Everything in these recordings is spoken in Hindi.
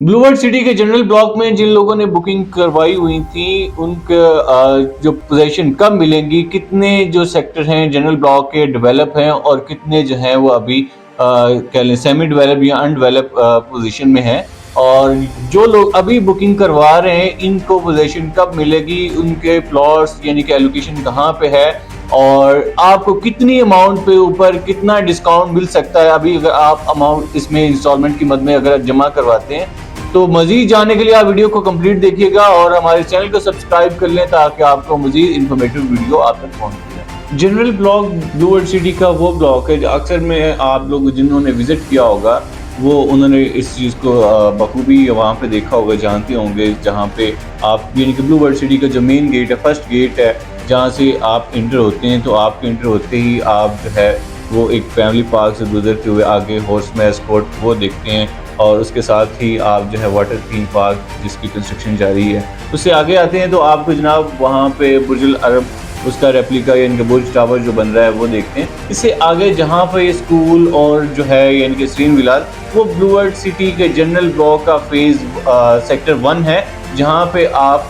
ब्लू वर्ल्ड सिटी के जनरल ब्लॉक में जिन लोगों ने बुकिंग करवाई हुई थी उनके जो पोजीशन कब मिलेंगी, कितने जो सेक्टर हैं जनरल ब्लॉक के डेवलप हैं और कितने जो हैं वो अभी कह लें सेमी डेवलप या अनडेवलप पोजीशन में हैं, और जो लोग अभी बुकिंग करवा रहे हैं इनको पोजीशन कब मिलेगी, उनके प्लॉट्स यानी कि एलोकेशन कहाँ पे है और आपको कितनी अमाउंट पे ऊपर कितना डिस्काउंट मिल सकता है अभी अगर आप अमाउंट इसमें इंस्टॉलमेंट की मद में अगर जमा करवाते हैं। तो मजीद जानने के लिए आप वीडियो को कंप्लीट देखिएगा और हमारे चैनल को सब्सक्राइब कर लें ताकि आपको मजीद इन्फॉर्मेटिव वीडियो आप तक पहुंच जाए। General block blue world city का वो ब्लॉक है जो अक्सर में आप लोग जिन्होंने विजिट किया होगा वो उन्होंने इस चीज़ को बखूबी वहाँ पे देखा होगा, जानते होंगे, जहाँ पे आप यानी कि ब्लू वर्ल्ड सिटी का जो मेन गेट है, फर्स्ट गेट है जहाँ से आप इंटर होते हैं, तो आपके इंटर होते ही आप जो है वो एक फैमिली पार्क से गुजरते हुए आगे हॉर्स मैच कोर्ट वो देखते हैं और उसके साथ ही आप जो है वाटर थीम पार्क जिसकी कंस्ट्रक्शन जारी है उससे आगे आते हैं तो आपको जनाब वहाँ पे बुर्जुल अरब उसका रेप्लिका यानी कि बुर्ज टावर जो बन रहा है वो देखते हैं। इससे आगे जहाँ पर ये स्कूल और जो है यानी कि स्क्रीन विलाल वो ब्लू वर्ल्ड सिटी के जनरल ब्लॉक का फेज़ सेक्टर 1 है जहाँ पे आप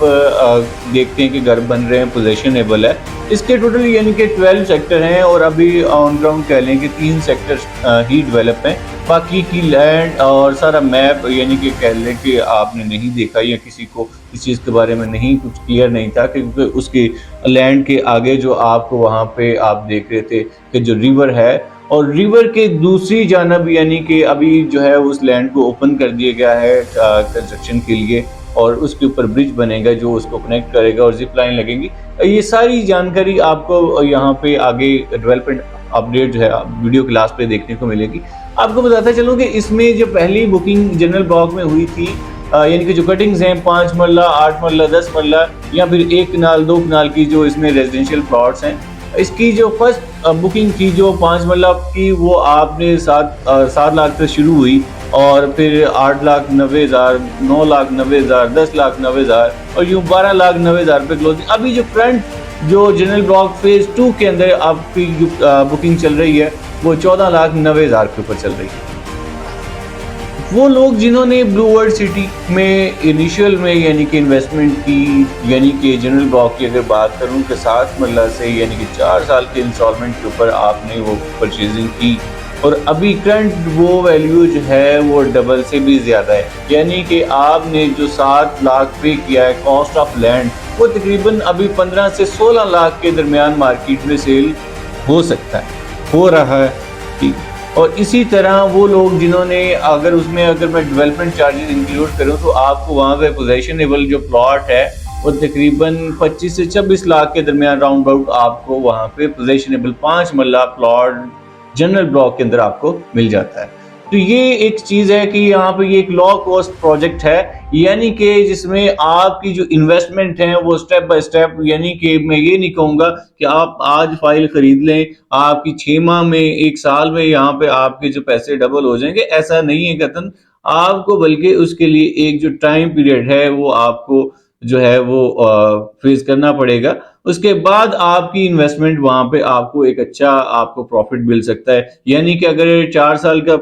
देखते हैं कि घर बन रहे हैं, पोजेशनेबल है। इसके टोटल यानी कि 12 सेक्टर हैं और अभी ऑन ग्राउंड कह लें कि 3 सेक्टर ही डेवलप हैं, बाकी की लैंड और सारा मैप यानी कि कह लें कि आपने नहीं देखा या किसी को इस चीज़ के बारे में नहीं कुछ क्लियर नहीं था क्योंकि उसके लैंड के आगे जो आपको वहाँ पे आप देख रहे थे कि जो रिवर है और रिवर के दूसरी जानब यानी कि अभी जो है उस लैंड को ओपन कर दिया गया है कंस्ट्रक्शन के लिए और उसके ऊपर ब्रिज बनेगा जो उसको कनेक्ट करेगा और जिप लाइन लगेगी। ये सारी जानकारी आपको यहाँ पे आगे डेवलपमेंट अपडेट जो है वीडियो क्लास पे देखने को मिलेगी। आपको बताता चलूँ कि इसमें जो पहली बुकिंग जनरल ब्लॉक में हुई थी यानी कि जो कटिंग्स हैं 5 मरला, 8 मरला, 10 मरला या फिर 1 कनाल 2 कनाल की जो इसमें रेजिडेंशियल प्लॉट्स हैं, इसकी जो फर्स्ट बुकिंग थी जो 5 मरला की वो आपने 7 लाख से शुरू हुई और फिर 8,90,000, 9,90,000, 10,90,000 और यूँ 12,90,000 पे क्लोजिंग। अभी जो फ्रंट जो जनरल ब्लॉक फेज़ 2 के अंदर आपकी बुकिंग चल रही है वो 14,90,000 के ऊपर चल रही है। वो लोग जिन्होंने ब्लू वर्ल्ड सिटी में इनिशियल में यानी कि इन्वेस्टमेंट की यानी कि जनरल ब्लॉक की अगर बात करूं कि 7 मरला से यानी कि 4 साल के इंस्टॉलमेंट के ऊपर आपने वो परचेजिंग की और अभी करंट वो वैल्यू जो है वो डबल से भी ज़्यादा है, यानी कि आपने जो 7 लाख पे किया है कॉस्ट ऑफ लैंड वो तकरीबन अभी 15 से 16 लाख के दरमियान मार्केट में सेल हो सकता है, हो रहा है। ठीक, और इसी तरह वो लोग जिन्होंने अगर मैं डेवलपमेंट चार्जेस इंक्लूड करूं तो आपको वहाँ पे पोजेशनेबल जो प्लॉट है वो तकरीबन 25 से 26 लाख के दरमियान राउंड अबाउट आपको वहाँ पे पोजेशनेबल 5 मरला प्लॉट जनरल ब्लॉक के अंदर आपको मिल जाता है। तो ये एक चीज़ है कि यहाँ पे ये एक लो कॉस्ट प्रोजेक्ट है, यानी कि जिसमें आपकी जो इन्वेस्टमेंट है वो स्टेप बाय स्टेप, यानी कि मैं ये नहीं कहूँगा कि आप आज फाइल खरीद लें आपकी 6 माह में 1 साल में यहाँ पे आपके जो पैसे डबल हो जाएंगे, ऐसा नहीं है कतन। आपको बल्कि उसके लिए एक जो टाइम पीरियड है वो आपको जो है वो फेस करना पड़ेगा। उसके बाद आपकी इन्वेस्टमेंट वहां पे आपको एक अच्छा आपको प्रॉफिट मिल सकता है, यानी कि अगर 4 साल का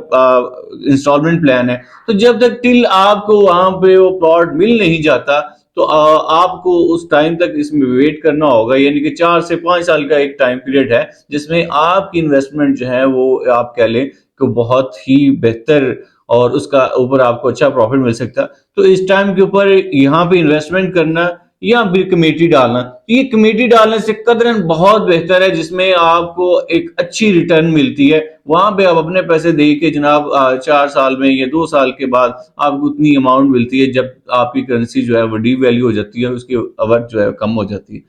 इंस्टॉलमेंट प्लान है तो जब तक टिल आपको वहां पे वो प्लॉट मिल नहीं जाता तो आपको उस टाइम तक इसमें वेट करना होगा, यानी कि 4 से 5 साल का एक टाइम पीरियड है जिसमें आपकी इन्वेस्टमेंट जो है वो आप कह लें कि बहुत ही बेहतर और उसका ऊपर आपको अच्छा प्रॉफिट मिल सकता है। तो इस टाइम के ऊपर यहाँ पे इन्वेस्टमेंट करना या फिर कमेटी डालना, ये कमेटी डालने से कदरन बहुत बेहतर है जिसमें आपको एक अच्छी रिटर्न मिलती है। वहां पे आप अपने पैसे दे के जनाब 4 साल में या 2 साल के बाद आपको उतनी अमाउंट मिलती है जब आपकी करेंसी जो है वो डीवैल्यू हो जाती है, उसकी अवर्थ जो है कम हो जाती है।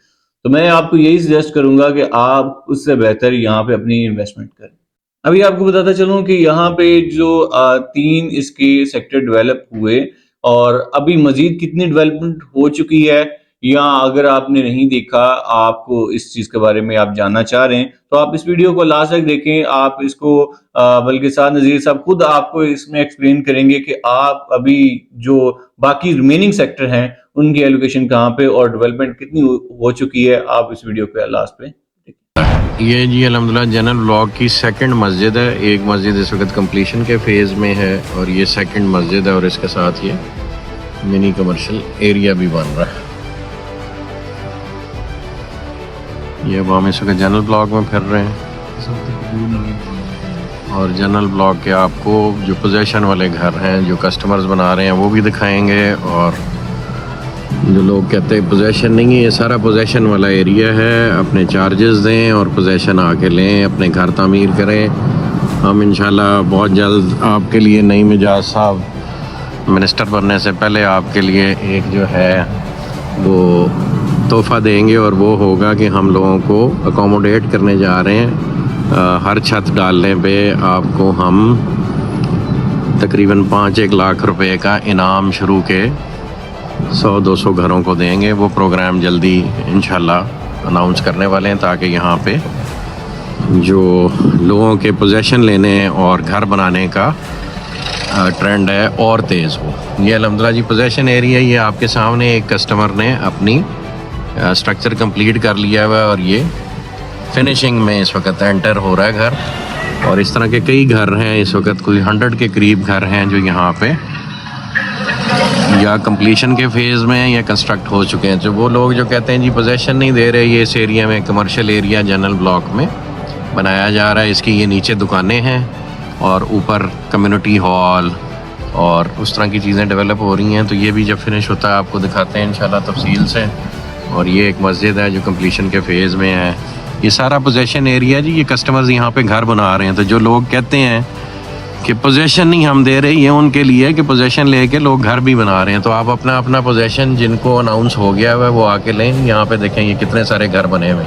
तो मैं आपको यही सजेस्ट करूंगा कि आप उससे बेहतर यहाँ पे अपनी इन्वेस्टमेंट करें। अभी आपको बताता चलूं कि यहाँ पे जो 3 इसके सेक्टर डेवलप हुए और अभी मजीद कितनी डेवलपमेंट हो चुकी है, या अगर आपने नहीं देखा, आपको इस चीज़ के बारे में आप जानना चाह रहे हैं तो आप इस वीडियो को लास्ट तक देखें। आप इसको बल्कि साद नज़ीर साहब खुद आपको इसमें एक्सप्लेन करेंगे कि आप अभी जो बाकी रिमेनिंग सेक्टर हैं उनकी एलोकेशन कहाँ पे और डेवलपमेंट कितनी हो चुकी है। आप इस वीडियो पे लास्ट पे ये जी अल्हम्दुलिल्लाह जनरल ब्लॉक की सेकंड मस्जिद है। एक मस्जिद इस वक्त कंप्लीशन के फेज़ में है और ये सेकंड मस्जिद है और इसके साथ ये मिनी कमर्शियल एरिया भी बन रहा है। ये अब हम इस वक्त जनरल ब्लॉक में फिर रहे हैं और जनरल ब्लॉक के आपको जो पोजेशन वाले घर हैं जो कस्टमर्स बना रहे हैं वो भी दिखाएंगे, और जो लोग कहते हैं पोजेशन नहीं है, ये सारा पोजेशन वाला एरिया है। अपने चार्जेस दें और पोजेशन आके लें, अपने घर तामीर करें। हम इंशाल्लाह बहुत जल्द आपके लिए नई मिजाज साहब मिनिस्टर बनने से पहले आपके लिए एक जो है वो तोहफ़ा देंगे, और वो होगा कि हम लोगों को अकोमोडेट करने जा रहे हैं। हर छत डालने पे आपको हम तकरीबन 5-1 लाख रुपए का इनाम शुरू के 100-200 घरों को देंगे। वो प्रोग्राम जल्दी इंशाल्लाह अनाउंस करने वाले हैं, ताकि यहाँ पे जो लोगों के पोजेशन लेने और घर बनाने का ट्रेंड है और तेज़ हो। ये अल्हम्दुलिल्लाह जी पोजेशन एरिया, ये आपके सामने एक कस्टमर ने अपनी स्ट्रक्चर कंप्लीट कर लिया हुआ है और ये फिनिशिंग में इस वक्त एंटर हो रहा है घर। और इस तरह के कई घर हैं, इस वक्त कोई 100 के करीब घर हैं जो यहाँ पे या कंप्लीशन के फेज़ में या कंस्ट्रक्ट हो चुके हैं। जो वो लोग जो कहते हैं जी पोजेशन नहीं दे रहे, ये इस एरिया में कमर्शियल एरिया जनरल ब्लॉक में बनाया जा रहा है। इसकी ये नीचे दुकानें हैं और ऊपर कम्युनिटी हॉल और उस तरह की चीज़ें डेवलप हो रही हैं। तो ये भी जब फिनिश होता है आपको दिखाते हैं इंशाल्लाह तफसील से। और ये एक मस्जिद है जो कंप्लीशन के फेज़ में है। ये सारा पोजेशन एरिया जी, ये कस्टमर्स यहाँ पे घर बना रहे हैं। तो जो लोग कहते हैं कि पोजेशन नहीं हम दे रहे, ये उनके लिए कि पोजेशन लेके लोग घर भी बना रहे हैं। तो आप अपना अपना पोजेशन जिनको अनाउंस हो गया हुआ है वो आके लें। यहाँ पे देखें ये कितने सारे घर बने हुए,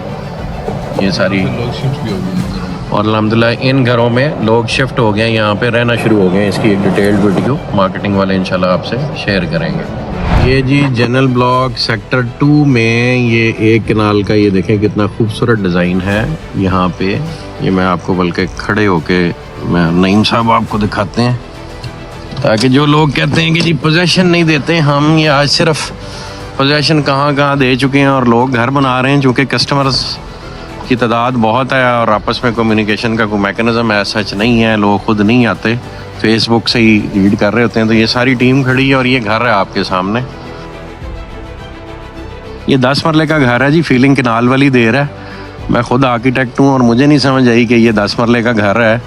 ये सारी लोग शिफ्ट भी हो गए और अल्हम्दुलिल्लाह इन घरों में लोग शिफ्ट हो गए, यहाँ पे रहना शुरू हो गए। इसकी एक डिटेल्ड वीडियो मार्केटिंग वाले इंशाल्लाह आपसे शेयर करेंगे। ये जी जनरल ब्लॉक सेक्टर 2 में ये एक कनाल का, ये देखें कितना खूबसूरत डिज़ाइन है यहाँ पे। ये मैं आपको बल्कि खड़े होके मैं नईम साहब आपको दिखाते हैं, ताकि जो लोग कहते हैं कि जी पोजेशन नहीं देते हम, ये आज सिर्फ पोजेशन कहाँ दे चुके हैं और लोग घर बना रहे हैं। चूँकि कस्टमर्स की तादाद बहुत है और आपस में कम्युनिकेशन का कोई मैकेनिज़्म ऐसा सच नहीं है, लोग खुद नहीं आते, फेसबुक से ही रीड कर रहे होते हैं। तो ये सारी टीम खड़ी है और ये घर है आपके सामने। ये 10 मरले का घर है जी, फीलिंग कनाल वाली दे रहा है। मैं खुद आर्किटेक्ट हूँ और मुझे नहीं समझ आई कि ये 10 मरले का घर है।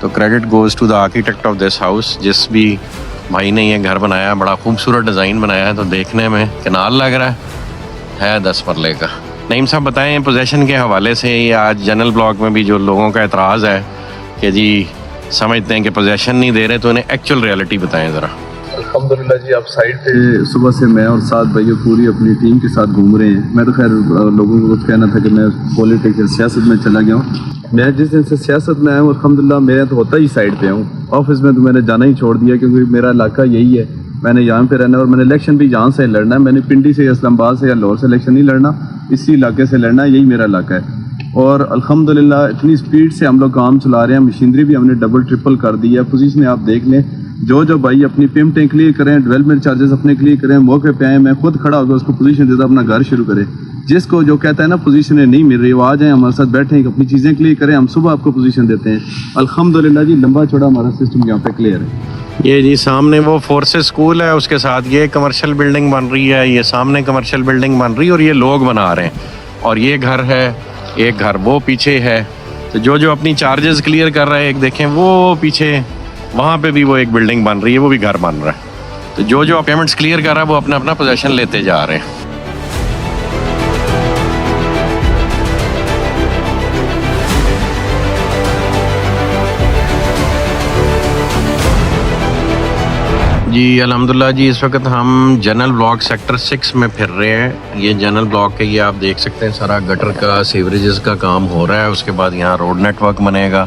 तो credit goes to the architect of this house. जिस भी भाई ने ये घर बनाया है, बड़ा खूबसूरत डिज़ाइन बनाया है। तो देखने में कनाल लग रहा है 10 मरले का। नईम साहब बताएं पोजेशन के हवाले से, ये आज जनरल ब्लॉक में भी जो लोगों का एतराज़ है कि जी समझते हैं कि पोजेशन नहीं दे रहे, तो उन्हें एक्चुअल रियलिटी बताएं ज़रा। अल्हम्दुलिल्लाह जी, आप साइड पे सुबह से मैं और 7 भाई पूरी अपनी टीम के साथ घूम रहे हैं। मैं तो खैर लोगों को कुछ कहना था कि मैं पॉलिटिक्स या सियासत में चला गया हूँ। मैं जिस दिन से सियासत में आया हूँ अल्हम्दुलिल्लाह मैं तो होता ही साइड पे हूँ। ऑफिस में तो मैंने जाना ही छोड़ दिया, क्योंकि मेरा इलाका यही है, मैंने यहाँ पे रहना है और मैंने इलेक्शन भी यहाँ से लड़ना है। मैंने पिंडी से, इस्लामाबाद से या लाहौर से इलेक्शन नहीं लड़ना, इसी इलाके से लड़ना है, यही मेरा इलाका है। और अल्हम्दुलिल्लाह इतनी स्पीड से हम लोग काम चला रहे हैं, मशीनरी भी हमने डबल ट्रिपल कर दी है। पोजीशन आप देख लें, जो भाई अपनी पेमेंटें क्लियर करें, डेवलपमेंट चार्जेस अपने क्लियर करें, मौके पे आए, मैं खुद खड़ा होकर उसको पोजीशन देता अपना घर शुरू करें। जिसको जो कहता है ना पोजीशन नहीं मिल रही, वो आ जाए हमारे साथ बैठें, अपनी चीज़ें क्लियर करें, हम सुबह आपको पोजीशन देते हैं। अल्हम्दुलिल्लाह जी लंबा चौड़ा हमारा सिस्टम यहाँ पे क्लियर है। ये जी सामने वो फोर्सेस स्कूल है, उसके साथ ये कमर्शियल बिल्डिंग बन रही है, ये सामने कमर्शियल बिल्डिंग बन रही है और ये लोग बना रहे हैं। और ये घर है, एक घर वो पीछे है। तो जो अपनी चार्जेस क्लियर कर रहे हैं, एक देखें वो पीछे वहाँ पे भी वो एक बिल्डिंग बन रही है, वो भी घर बन रहा है। तो जो पेमेंट्स क्लियर कर रहा है वो अपना अपना पोजेशन लेते जा रहे हैं। जी अल्हम्दुलिल्लाह जी, इस वक्त हम जनरल ब्लॉक सेक्टर 6 में फिर रहे हैं। ये जनरल ब्लॉक के ये आप देख सकते हैं सारा गटर का, सीवरेजेस का काम हो रहा है। उसके बाद यहाँ रोड नेटवर्क बनेगा।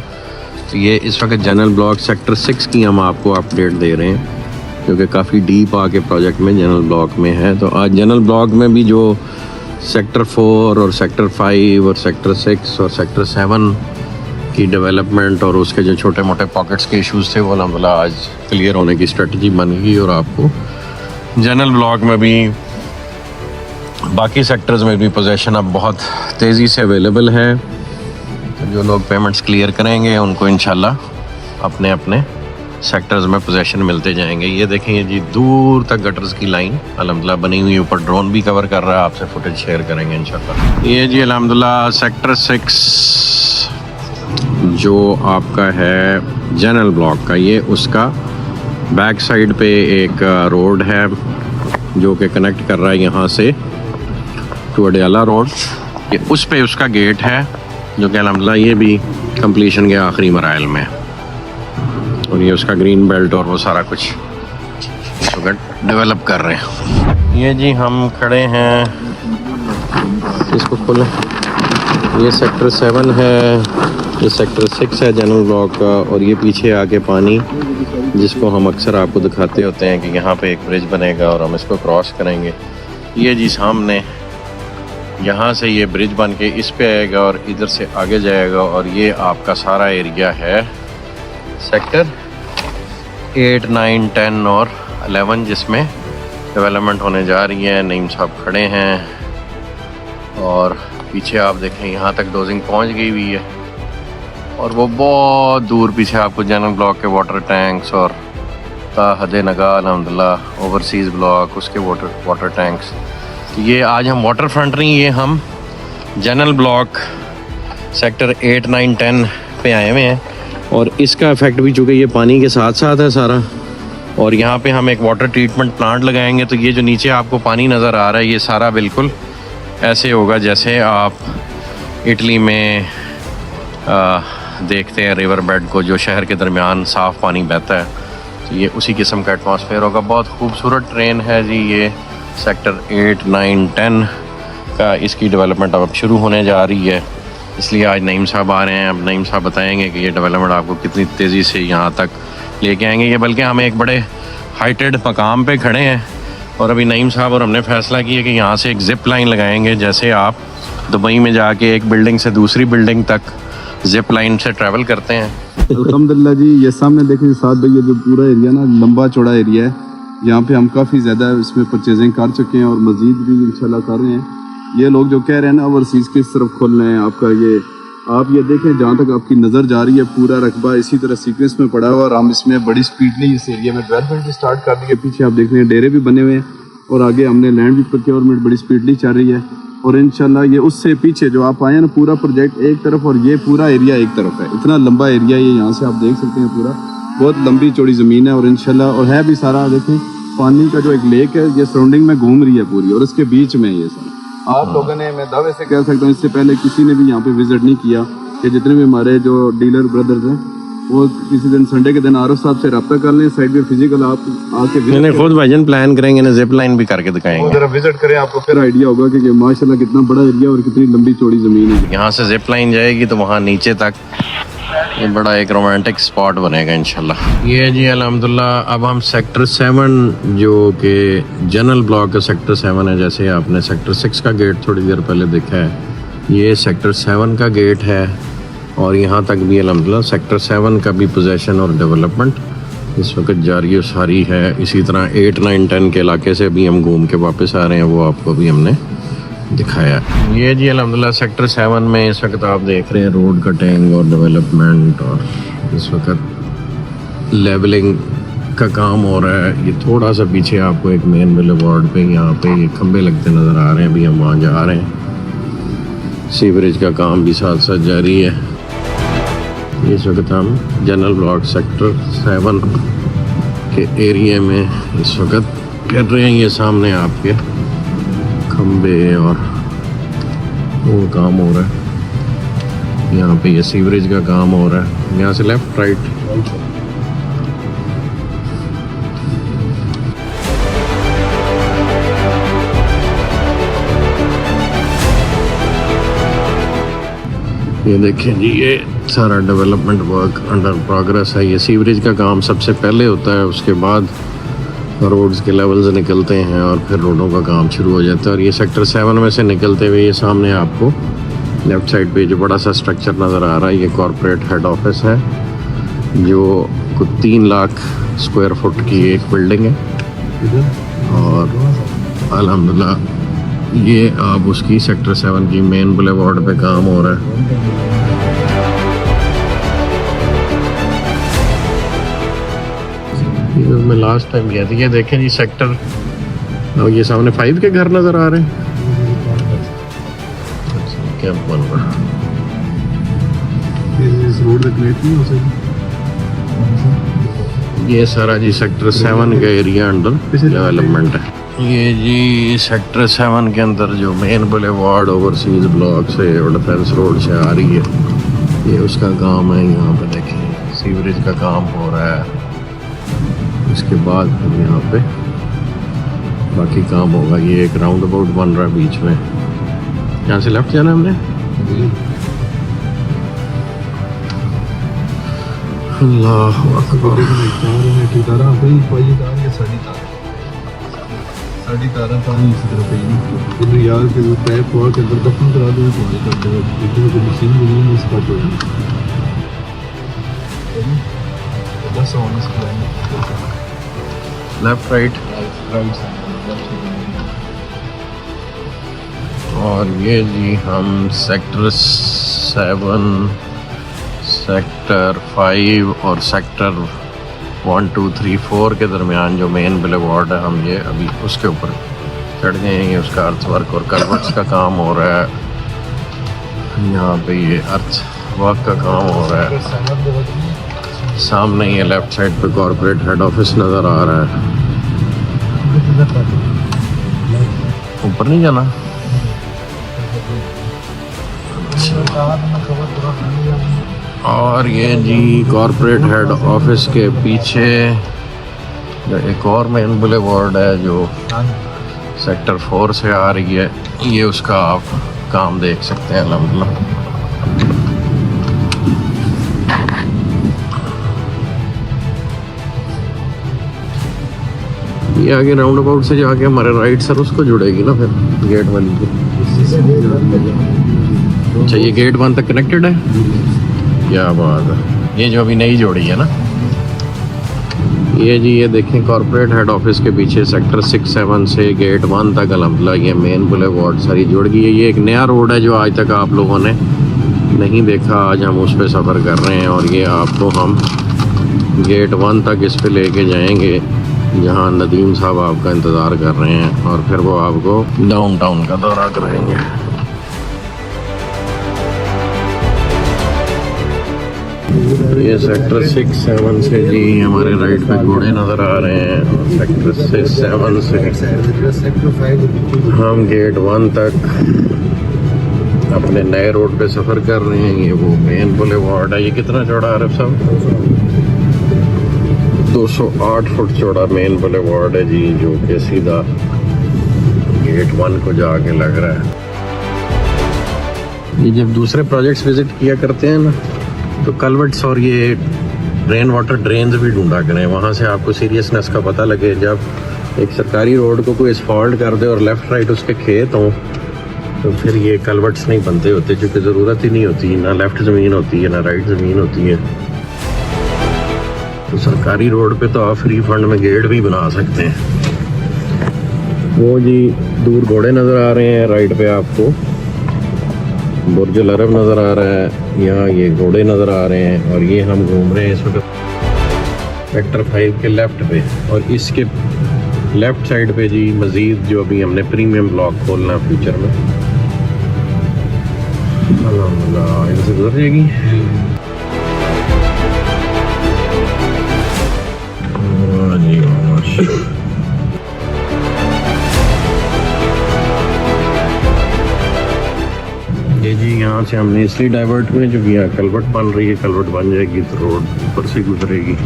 तो ये इस वक्त जनरल ब्लॉक सेक्टर 6 की हम आपको अपडेट दे रहे हैं, क्योंकि काफ़ी डीप आके प्रोजेक्ट में जनरल ब्लॉक में है। तो आज जनरल ब्लॉक में भी जो सेक्टर 4 और सेक्टर 5 और सेक्टर 6 और सेक्टर 7 की डेवलपमेंट और उसके जो छोटे मोटे पॉकेट्स के इश्यूज़ थे, वो अल्हम्दुलिल्लाह आज क्लियर होने की स्ट्रेटजी बन गई। और आपको जनरल ब्लॉक में भी बाकी सेक्टर्स में भी पोजीशन अब बहुत तेज़ी से अवेलेबल है। जो लोग पेमेंट्स क्लियर करेंगे उनको इंशाल्लाह अपने अपने सेक्टर्स में पोजीशन मिलते जाएंगे। ये देखेंगे जी दूर तक गटर्स की लाइन अल्हम्दुलिल्लाह बनी हुई, ऊपर ड्रोन भी कवर कर रहा है, आपसे फुटेज शेयर करेंगे इंशाल्लाह। ये जी अल्हम्दुलिल्लाह सेक्टर 6 जो आपका है जनरल ब्लॉक का, ये उसका बैक साइड पे एक रोड है जो कि कनेक्ट कर रहा है यहाँ से टू अडयाला रोड। ये उस पे उसका गेट है जो कि अल्हम्दुलिल्लाह ये भी कंप्लीशन के आखिरी मराइल में, और ये उसका ग्रीन बेल्ट और वो सारा कुछ इस वक्त डेवलप कर रहे हैं। ये जी हम खड़े हैं, इसको खोलें, ये सेक्टर 7 है, ये सेक्टर 6 है जनरल ब्लॉक का, और ये पीछे आके पानी जिसको हम अक्सर आपको दिखाते होते हैं कि यहाँ पे एक ब्रिज बनेगा और हम इसको क्रॉस करेंगे। ये जी सामने यहाँ से ये ब्रिज बन के इस पे आएगा और इधर से आगे जाएगा, और ये आपका सारा एरिया है सेक्टर 8, 9, 10 और 11 जिसमें डेवलपमेंट होने जा रही है। नईम साहब खड़े हैं और पीछे आप देखें यहाँ तक डोजिंग पहुँच गई हुई है, और वो बहुत दूर पीछे आपको जनरल ब्लॉक के वाटर टैंक्स और हदे नगा अल्हम्दुलिल्लाह ओवरसीज़ ब्लॉक उसके वाटर टैंक्स। तो ये आज हम वाटर फ्रंट नहीं, ये हम जनरल ब्लॉक सेक्टर 8, 9, 10 पे आए हुए हैं, और इसका इफ़ेक्ट भी चूँकि ये पानी के साथ साथ है सारा, और यहाँ पे हम एक वाटर ट्रीटमेंट प्लांट लगाएंगे तो ये जो नीचे आपको पानी नज़र आ रहा है ये सारा बिल्कुल ऐसे होगा जैसे आप इटली में देखते हैं रिवर बेड को, जो शहर के दरमियान साफ़ पानी बहता है, तो ये उसी किस्म का एटमॉस्फेयर होगा। बहुत खूबसूरत ट्रेन है जी ये सेक्टर 8, 9, 10 का, इसकी डेवलपमेंट अब शुरू होने जा रही है, इसलिए आज नईम साहब आ रहे हैं। अब नईम साहब बताएंगे कि ये डेवलपमेंट आपको कितनी तेज़ी से यहाँ तक लेके आएंगे। ये बल्कि हम एक बड़े हाइटेड मकाम पे खड़े हैं, और अभी नईम साहब और हमने फ़ैसला किया कि यहाँ से एक ज़िप लाइन लगाएंगे, जैसे आप दुबई में जाके एक बिल्डिंग से दूसरी बिल्डिंग तक ज़िप लाइन से ट्रैवल करते हैं। अल्हम्दुलिल्लाह जी, ये सामने देखें साथ भाई, ये जो पूरा एरिया ना लंबा चौड़ा एरिया है, यहाँ पे हम काफ़ी ज़्यादा इसमें परचेजिंग कर चुके हैं और मज़ीद भी इंशाल्लाह कर रहे हैं। ये लोग जो कह रहे हैं ना ओवरसीज़ किस तरफ खोल रहे हैं, आपका ये आप ये देखें जहाँ तक आपकी नज़र जा रही है पूरा रकबा इसी तरह सीक्वेंस में पड़ा हुआ, और हम इसमें बड़ी स्पीडली इस एरिया में डेवलपमेंट भी स्टार्ट कर दी है। पीछे आप देख रहे हैं डेरे भी बने हुए हैं, और आगे हमने लैंड भी प्रोक्योरमेंट बड़ी स्पीडली चल रही है, और इंशाल्लाह ये उससे पीछे जो आप आए हैं ना पूरा प्रोजेक्ट एक तरफ और ये पूरा एरिया एक तरफ है। इतना लंबा एरिया ये यहाँ से आप देख सकते हैं, पूरा बहुत लंबी चौड़ी ज़मीन है, और इंशाल्लाह और है भी सारा देखें पानी का जो एक लेक है ये सराउंडिंग में घूम रही है पूरी, और इसके बीच में ये सारा आप लोगों ने, मैं दावे से कह सकता हूँ इससे पहले किसी ने भी यहाँ पे विजिट नहीं किया, कि जितने भी हमारे जो डीलर ब्रदर्स हैं वो किसी दिन संडे के दिन आरफ साहब से रब्ता कर लें, साइड पे फिजिकल आप आके मैंने खुद भाईजान प्लान करेंगे ना, जिप लाइन भी करके दिखाएंगे, जरा विजिट करें, आपको फिर आइडिया होगा कि माशाल्लाह कितना बड़ा एरिया और कितनी लंबी चौड़ी ज़मीन है। यहाँ से जिप लाइन जाएगी तो वहाँ नीचे तक ये बड़ा एक रोमांटिक स्पॉट बनेगा इंशाल्लाह। ये जी अल्हम्दुलिल्लाह अब हम सेक्टर 7 जो कि जनरल ब्लॉक का सेक्टर 7 है, जैसे आपने सेक्टर 6 का गेट थोड़ी देर पहले देखा है, ये सेक्टर 7 का गेट है, और यहाँ तक भी अल्हम्दुलिल्लाह सेक्टर 7 का भी पोजेसन और डेवलपमेंट इस वक्त जारी और सारी है। इसी तरह 8, 9, 10 के इलाके से अभी हम घूम के वापस आ रहे हैं, वो आपको भी हमने दिखाया। ये जी अल्हम्दुलिल्लाह सेक्टर 7 में इस वक्त आप देख रहे हैं रोड कटिंग और डेवलपमेंट, और इस वक्त लेवलिंग का काम हो रहा है। ये थोड़ा सा पीछे आपको एक मेन बुलेवार्ड पे यहाँ पे ये खंबे लगते नज़र आ रहे हैं, अभी हम वहाँ जा रहे हैं। सीवरेज का काम भी साथ साथ जारी है। इस वक्त हम जनरल ब्लॉक सेक्टर 7 के एरिया में इस वक्त कर रहे हैं। ये सामने आपके खंबे और वो काम हो रहा है, यहाँ पे ये सीवरेज का काम हो रहा है, यहाँ से लेफ्ट राइट। ये देखें जी, ये सारा डेवलपमेंट वर्क अंडर प्रोग्रेस है। ये सीवरेज का काम सबसे पहले होता है, उसके बाद रोड्स के लेवल्स निकलते हैं और फिर रोडों का काम शुरू हो जाता है। और ये सेक्टर 7 में से निकलते हुए ये सामने आपको लेफ़्ट साइड पे जो बड़ा सा स्ट्रक्चर नज़र आ रहा है, ये कॉरपोरेट हेड ऑफिस है, जो कुछ 3 लाख स्क्वायर फुट की एक बिल्डिंग है, और अल्हम्दुलिल्लाह ये अब उसकी सेक्टर 7 की मेन बुलेवार्ड पे काम हो रहा है। मैं लास्ट टाइम गया था। ये देखें जी सेक्टर, और ये सामने 5 के घर नज़र आ रहे हैं। कैंप 1 पर इस रोड तक कनेक्ट नहीं हो सकती। ये सारा जी सेक्टर 7 का एरिया अंडर डेवलपमेंट है। ये जी सेक्टर 7 के अंदर जो मेन बुलेवार्ड ओवरसीज ब्लॉक से और डिफेंस रोड से आ रही है, ये उसका काम है। यहाँ पे देखिए सीवरेज का काम हो रहा है। इसके बाद फिर यहाँ पे बाकी काम होगा। ये एक राउंड अबाउट बन रहा है बीच में। यहाँ से लेफ्ट जाना है हमने। अल्लाह साड़ी तारा पानी इसी तरह पे इधर यार के पैप हुआ के अंदर दफन करा दो तो कर देगा। इधर को मशीन भी नहीं इसका तो बस ऑन इसका लेफ्ट राइट। और ये जी हम सेक्टर 7, सेक्टर 5 और सेक्टर 1, 2, 3, 4 के दरमियान जो मेन बुलेवार्ड है, हम ये अभी उसके ऊपर चढ़ गए हैं। ये उसका अर्थ वर्क और कलवर्ट्स का काम हो रहा है। यहाँ पे ये अर्थ वर्क का काम हो रहा है। सामने ये लेफ्ट साइड पे कॉर्पोरेट हेड ऑफिस नज़र आ रहा है। ऊपर नहीं जाना। और ये जी कॉर्पोरेट हेड ऑफिस के पीछे एक और मेन बुलेवार्ड है जो सेक्टर 4 से आ रही है। ये उसका आप काम देख सकते हैं अल्हम्दुलिल्लाह। ये आगे राउंड अबाउट से जाके हमारे राइट सर उसको जुड़ेगी ना फिर गेट वाली को। अच्छा ये गेट 1 तक कनेक्टेड है। क्या बात है। ये जो अभी नई जोड़ी है ना, ये जी ये देखें कॉर्पोरेट हेड ऑफिस के पीछे सेक्टर 6, 7 से गेट 1 तक अल्हम्दुलिल्लाह ये मेन बुलेवार्ड सारी जुड़ गई है। ये एक नया रोड है जो आज तक आप लोगों ने नहीं देखा। आज हम उस पर सफ़र कर रहे हैं और ये आपको हम गेट 1 तक इस पे लेके जाएंगे, जहाँ नदीम साहब आपका इंतज़ार कर रहे हैं और फिर वो आपको डाउनटाउन का दौरा कराएंगे। ये सेक्टर 6, 7 से जी हमारे राइट पे घोड़े नज़र आ रहे हैं। और सेक्टर 6, 7 से हम गेट 1 तक अपने नए रोड पे सफ़र कर रहे हैं। ये वो मेन बुलेवार्ड है। ये कितना चौड़ा है साहब? 208 फुट चौड़ा मेन बुलेवार्ड है जी, जो कि सीधा गेट 1 को जाके लग रहा है। ये जब दूसरे प्रोजेक्ट्स विजिट किया करते हैं ना, तो कलवर्ट्स और ये रेन वाटर ड्रेन्स भी ढूंढा करें, वहाँ से आपको सीरियसनेस का पता लगे। जब एक सरकारी रोड को कोई असफॉल्ट कर दे और लेफ़्ट राइट उसके खेत हों, तो फिर ये कलवर्ट्स नहीं बनते होते, क्योंकि ज़रूरत ही नहीं होती। ना लेफ़्ट ज़मीन होती है ना राइट ज़मीन होती है। तो सरकारी रोड पे तो आप फ्री फंड में गेट भी बना सकते हैं। वो जी दूर घोड़े नज़र आ रहे हैं, राइट पे आपको बुर्ज अल अरब नज़र आ रहा है। यहाँ ये घोड़े नज़र आ रहे हैं और ये हम घूम रहे हैं इस वक्त सेक्टर 5 के लेफ़्ट पे। और इसके लेफ़्ट साइड पे जी मज़ीद जो अभी हमने प्रीमियम ब्लॉक खोलना फ्यूचर में, अल्हम्दुलिल्लाह इनसे गुजर जाएगी। ये जी यहाँ से हमने इसलिए डाइवर्ट हुए जो यहाँ कलवर्ट बन रही है। कलवर्ट बन जाएगी तो रोड ऊपर से गुजरेगी।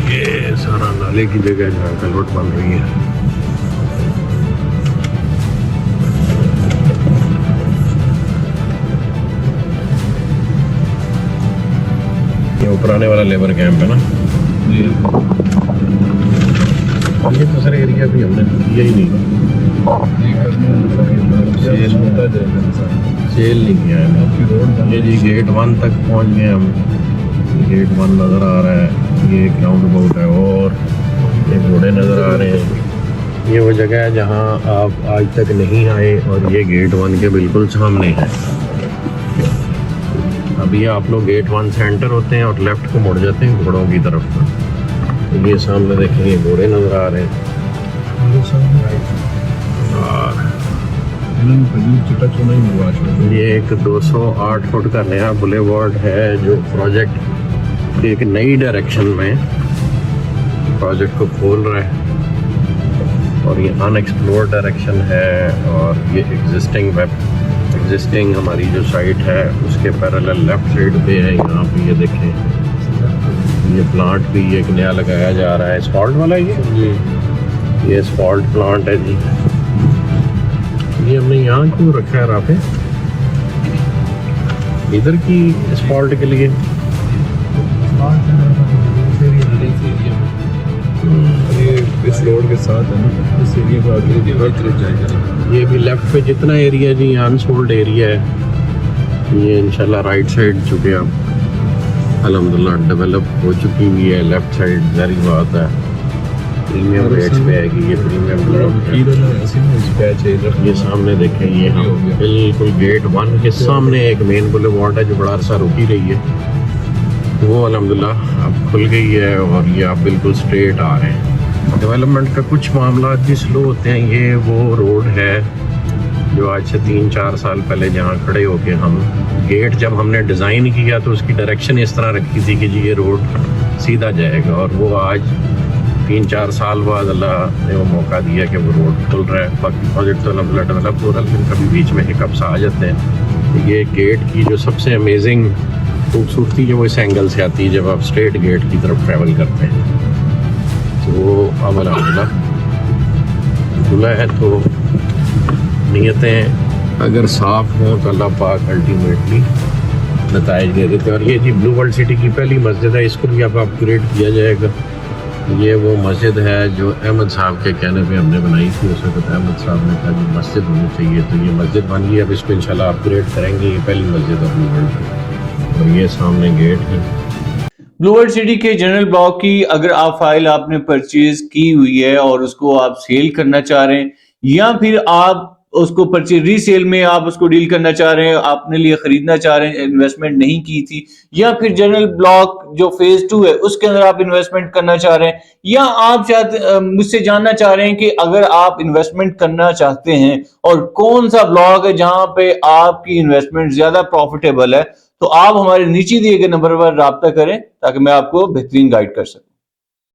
ये सारा नाले की जगह जहाँ कलवर्ट बन रही है। ये पुराने वाला लेबर कैंप है ना। ये दूसरे एरिया भी हमने किया ही नहीं, सेल नहीं किया है। ये जी गेट 1 तक पहुंच गए हम। गेट 1 नज़र आ रहा है। ये एक राउंड अबाउट है और ये घोड़े नज़र आ रहे हैं। ये वो जगह है जहां आप आज तक नहीं आए और ये गेट 1 के बिल्कुल सामने है। अभी आप लोग गेट 1 से एंटर होते हैं और लेफ्ट को मुड़ जाते हैं घोड़ों की तरफ। तो ये सामने देखेंगे घोड़े नज़र आ रहे हैं। और ये एक 208 फुट का नया बुलेवार्ड है जो प्रोजेक्ट एक नई डायरेक्शन में प्रोजेक्ट को खोल रहा है। और ये अनएक्सप्लोर्ड डायरेक्शन है और ये एग्जिस्टिंग हमारी जो साइट है उसके पैरेलल लेफ्ट साइड पे है। यहाँ पे ये देखें, ये प्लांट भी एक नया लगाया जा रहा है, स्पॉल्ट वाला। ये स्पॉल्ट प्लांट है जी। ये हमने यहाँ क्यों रखा है राफे, इधर की स्पॉल्ट के लिए। इस रोड के साथ है ना, इस एरिया को आगे हर तरफ जाएगा। ये भी लेफ्ट पे जितना एरिया जी अनसोल्ड एरिया है, ये इंशाल्लाह राइट साइड चुके अब अल्हम्दुलिल्लाह डेवलप हो चुकी हुई है। लेफ्ट साइड जारी बात है, प्रीमियम रेट्स पे आएगी ये प्रीमियम। ये सामने देखें, ये हम बिल्कुल गेट 1 के सामने एक मेन बुलेवार्ड है जो बड़ा अरसा रुकी रही है, वो अल्हम्दुलिल्लाह अब खुल गई है और ये आप बिल्कुल स्ट्रेट आ रहे हैं। डेवलपमेंट का कुछ मामला भी स्लो होते हैं। ये वो रोड है जो आज से 3-4 साल पहले जहाँ खड़े होके हम गेट जब हमने डिज़ाइन किया तो उसकी डायरेक्शन इस तरह रखी थी कि जी ये रोड सीधा जाएगा, और वो आज 3-4 साल बाद अल्लाह ने वो मौका दिया कि वो रोड खुल रहा है। बाकी प्रोजेक्ट तो अल्हम्दुलिल्लाह डेवलप हो रहा है, लेकिन कभी बीच में हिकअप्स आ जाते हैं। ये गेट की जो सबसे अमेजिंग खूबसूरती है वो इस एंगल से आती है जब आप स्ट्रेट गेट की तरफ ट्रैवल करते हैं। तो अब अल्हम्दुलिल्लाह खुला है, तो नीयतें अगर साफ़ हों तो अल्लाह पाक अल्टीमेटली नताइज दे देते हैं। और ये जी ब्लू वर्ल्ड सिटी की पहली मस्जिद है, इसको भी अब अपग्रेड किया जाएगा। ये वो मस्जिद है जो अहमद साहब के कहने पे हमने बनाई थी। उस वक्त अहमद साहब ने कहा कि मस्जिद होनी चाहिए, तो ये मस्जिद बन गई। अब इसको इंशाल्लाह अपग्रेड करेंगे। ये पहली मस्जिद है ब्लू वर्ल्ड की। और ये सामने गेट है। ब्लू वर्ल्ड सिटी के जनरल ब्लॉक की अगर आप फाइल आपने परचेज की हुई है और उसको आप सेल करना चाह रहे हैं, या फिर आप उसको परचेज रीसेल में आप उसको डील करना चाह रहे हैं, आपने लिए खरीदना चाह रहे हैं, इन्वेस्टमेंट नहीं की थी, या फिर जनरल ब्लॉक जो फेज 2 है उसके अंदर आप इन्वेस्टमेंट करना चाह रहे हैं, या आप मुझसे जानना चाह रहे हैं कि अगर आप इन्वेस्टमेंट करना चाहते हैं और कौन सा ब्लॉक है जहां पे आपकी इन्वेस्टमेंट ज्यादा प्रॉफिटेबल है, तो आप हमारे नीचे दिए गए नंबर पर राब्ता करें ताकि मैं आपको बेहतरीन गाइड कर सकूं।